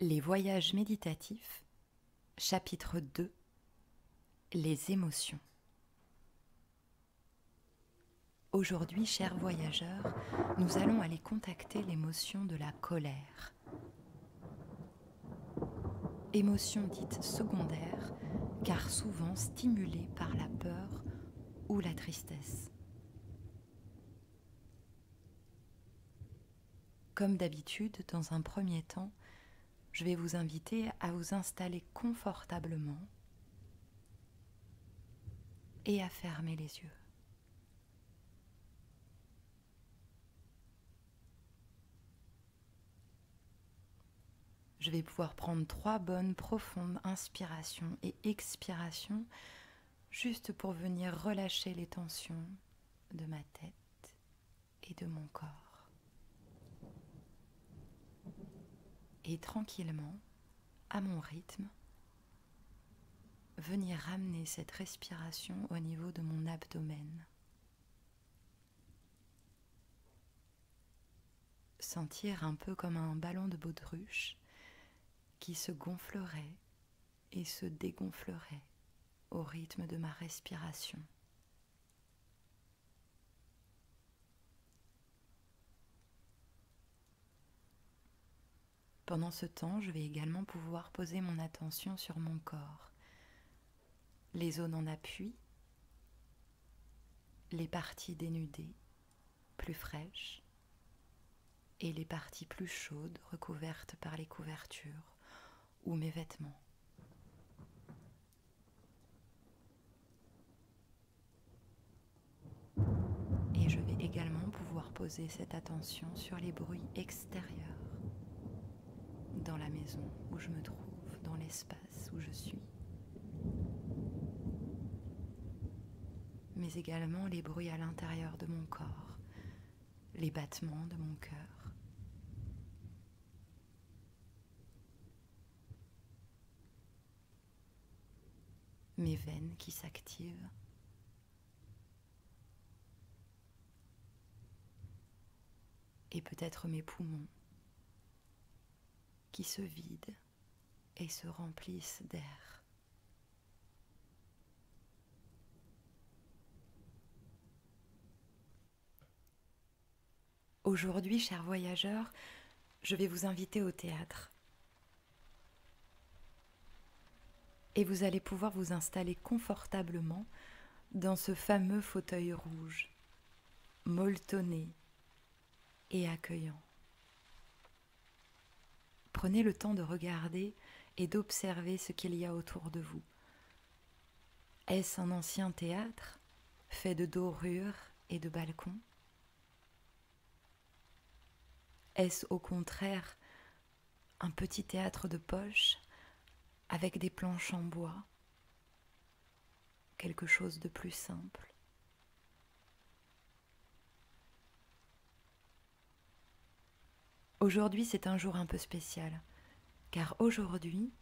Les voyages méditatifs, chapitre 2. Les émotions. Aujourd'hui, chers voyageurs, nous allons aller contacter l'émotion de la colère. Émotion dite secondaire, car souvent stimulée par la peur ou la tristesse. Comme d'habitude, dans un premier temps, je vais vous inviter à vous installer confortablement et à fermer les yeux. Je vais pouvoir prendre 3 bonnes profondes inspirations et expirations juste pour venir relâcher les tensions de ma tête et de mon corps. Et tranquillement, à mon rythme, venir ramener cette respiration au niveau de mon abdomen. Sentir un peu comme un ballon de baudruche qui se gonflerait et se dégonflerait au rythme de ma respiration. Pendant ce temps, je vais également pouvoir poser mon attention sur mon corps, les zones en appui, les parties dénudées, plus fraîches, et les parties plus chaudes recouvertes par les couvertures ou mes vêtements. Et je vais également pouvoir poser cette attention sur les bruits extérieurs dans la maison où je me trouve, dans l'espace où je suis, mais également les bruits à l'intérieur de mon corps, les battements de mon cœur. Mes veines qui s'activent, et peut-être mes poumons qui se vident et se remplissent d'air. Aujourd'hui, chers voyageurs, je vais vous inviter au théâtre. Et vous allez pouvoir vous installer confortablement dans ce fameux fauteuil rouge, molletonné et accueillant. Prenez le temps de regarder et d'observer ce qu'il y a autour de vous. Est-ce un ancien théâtre fait de dorures et de balcons? Est-ce au contraire un petit théâtre de poche avec des planches en bois? Quelque chose de plus simple. Aujourd'hui, c'est un jour un peu spécial, car aujourd'hui,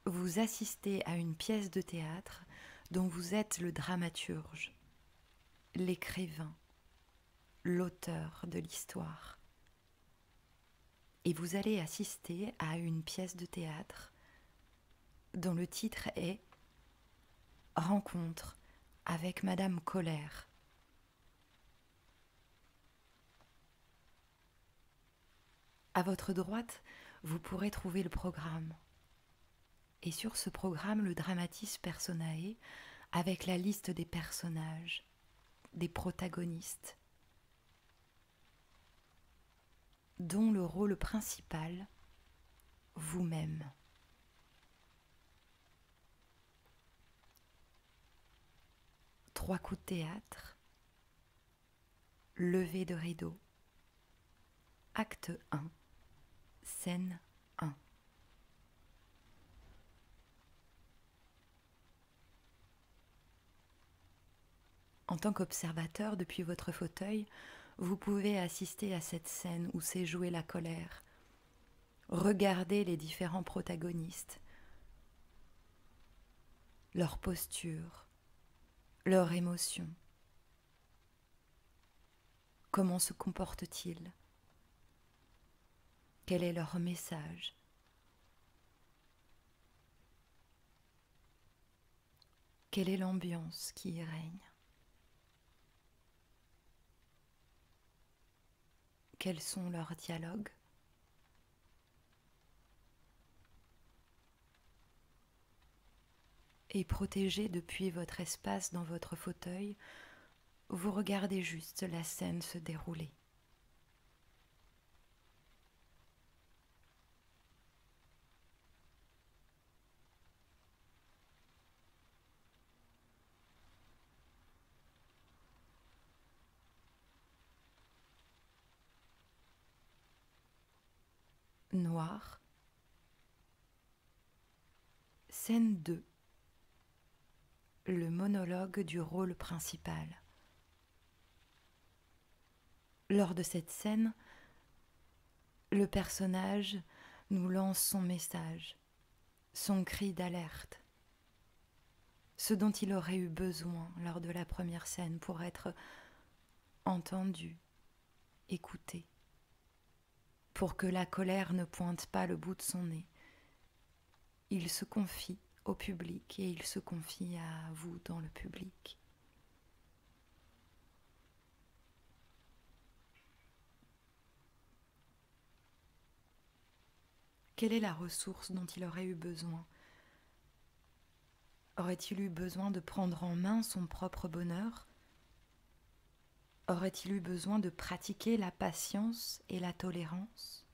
vous assistez à une pièce de théâtre dont vous êtes le dramaturge, l'écrivain, l'auteur de l'histoire. Et vous allez assister à une pièce de théâtre dont le titre est « Rencontre avec Madame Colère ». À votre droite, vous pourrez trouver le programme. Et sur ce programme, le dramatis personae, avec la liste des personnages, des protagonistes, dont le rôle principal, vous-même. Trois coups de théâtre, levée de rideau, acte 1, scène 1. En tant qu'observateur depuis votre fauteuil, vous pouvez assister à cette scène où s'est jouée la colère. Regardez les différents protagonistes, leur posture, leurs émotions. Comment se comportent-ils? Quel est leur message? Quelle est l'ambiance qui y règne? Quels sont leurs dialogues? Et protégé depuis votre espace dans votre fauteuil, vous regardez juste la scène se dérouler. Noir. Scène 2. Le monologue du rôle principal. Lors de cette scène, le personnage nous lance son message, son cri d'alerte, ce dont il aurait eu besoin lors de la première scène pour être entendu, écouté, pour que la colère ne pointe pas le bout de son nez. Il se confie au public et il se confie à vous dans le public. Quelle est la ressource dont il aurait eu besoin? Aurait-il eu besoin de prendre en main son propre bonheur? Aurait-il eu besoin de pratiquer la patience et la tolérance?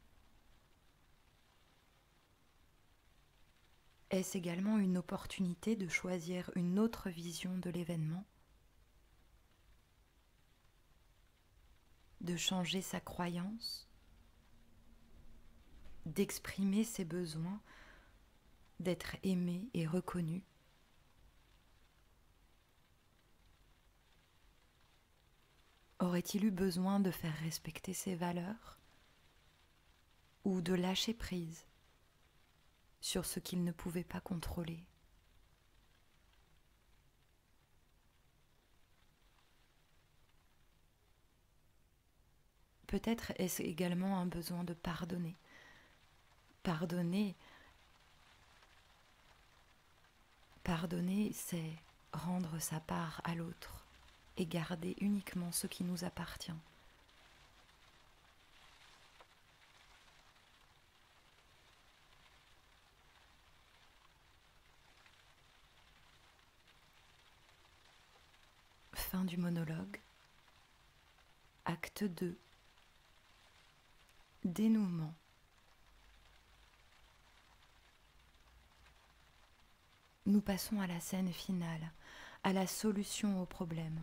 Est-ce également une opportunité de choisir une autre vision de l'événement? De changer sa croyance? D'exprimer ses besoins? D'être aimé et reconnu? Aurait-il eu besoin de faire respecter ses valeurs? Ou de lâcher prise sur ce qu'il ne pouvait pas contrôler? Peut-être est-ce également un besoin de pardonner. Pardonner, c'est rendre sa part à l'autre et garder uniquement ce qui nous appartient. Fin du monologue. Acte 2. Dénouement. Nous passons à la scène finale, à la solution au problème.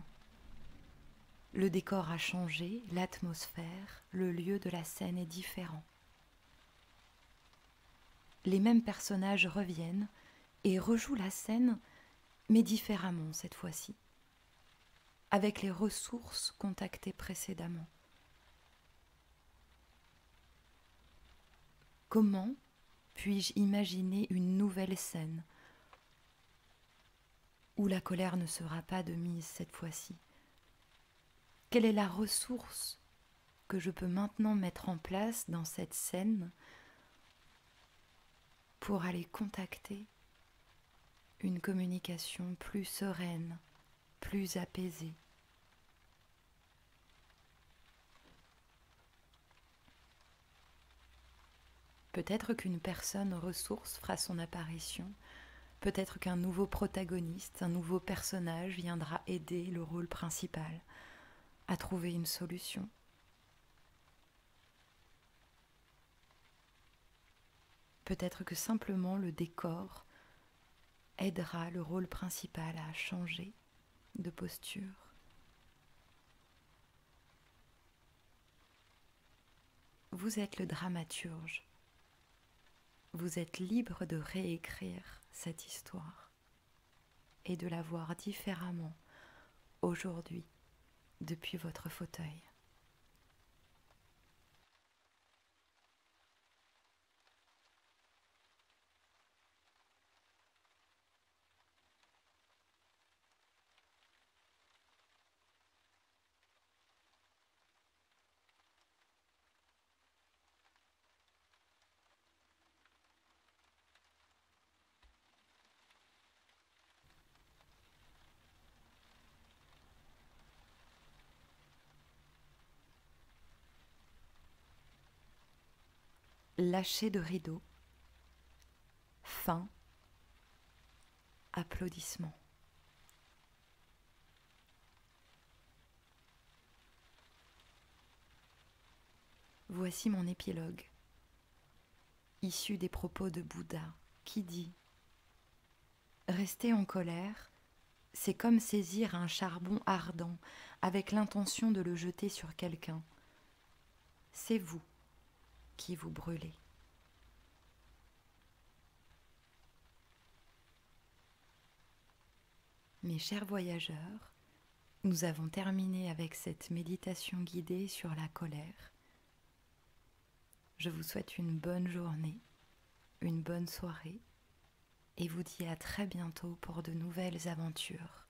Le décor a changé, l'atmosphère, le lieu de la scène est différent. Les mêmes personnages reviennent et rejouent la scène, mais différemment cette fois-ci, avec les ressources contactées précédemment. Comment puis-je imaginer une nouvelle scène où la colère ne sera pas de mise cette fois-ci? Quelle est la ressource que je peux maintenant mettre en place dans cette scène pour aller contacter une communication plus sereine, plus apaisée? Peut-être qu'une personne ressource fera son apparition, peut-être qu'un nouveau protagoniste, un nouveau personnage viendra aider le rôle principal à trouver une solution. Peut-être que simplement le décor aidera le rôle principal à changer de posture. Vous êtes le dramaturge. Vous êtes libre de réécrire cette histoire et de la voir différemment aujourd'hui depuis votre fauteuil. lâcher de rideau, fin, applaudissements. Voici mon épilogue, issu des propos de Bouddha, qui dit « Rester en colère, c'est comme saisir un charbon ardent avec l'intention de le jeter sur quelqu'un. C'est vous qui vous brûlez. » Mes chers voyageurs, nous avons terminé avec cette méditation guidée sur la colère. Je vous souhaite une bonne journée, une bonne soirée et vous dis à très bientôt pour de nouvelles aventures.